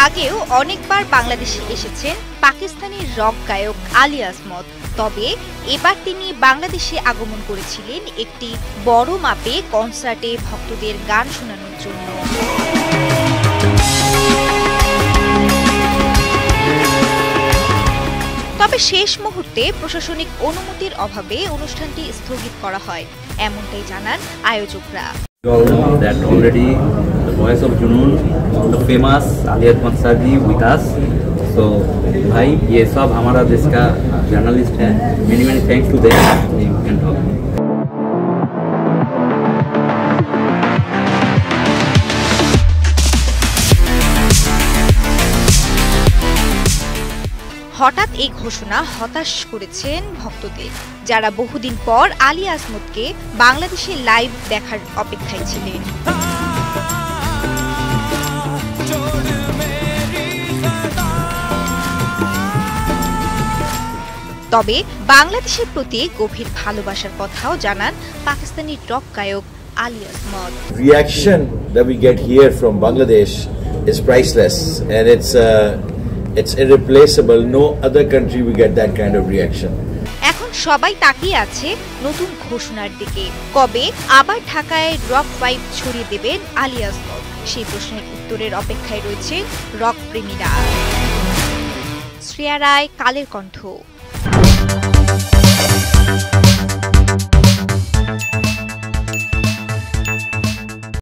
আগেও অনেকবার বাংলাদেশে এসেছেন পাকিস্তানি রক গায়ক আলী আজমত। তবে এবার তিনি বাংলাদেশে আগমন করেছিলেন একটি বড় মাপে কনসার্টে ভক্তদের গান শোনানোর জন্য। তবে শেষ মুহূর্তে প্রশাসনিক অনুমতির অভাবে অনুষ্ঠানটি স্থগিত করা হয়, এমনটাই জানান আয়োজকরা। That already the voice of Junoon, the famous Ali Azmat sir ji with us. So भाई ये सब हमारा देश का जर्नलिस्ट है, many thanks to them. You can talk. হঠাৎ এই ঘোষণা হতাশ করেছেন ভক্তদের, যারা বহুদিন পর আলী আজমতকে বাংলাদেশে লাইভ দেখার অপেক্ষায় ছিলেন। তবে বাংলাদেশের প্রতি গভীর ভালোবাসার কথাও জানান পাকিস্তানি রক গায়ক Ali Azmat. Reaction that we get here from Bangladesh is priceless and it's irreplaceable. No other country we get that kind of reaction. এখন সবাই তাকিয়ে আছে নতুন ঘোষণার দিকে। কবে আবার ঢাকায় রক ভাইব ছড়িয়ে দেবেন আলী আজমত, সেই প্রশ্নের উত্তরের অপেক্ষায় রয়েছে রক প্রেমীরা। শ্রেয়া রায়, কালের কণ্ঠ।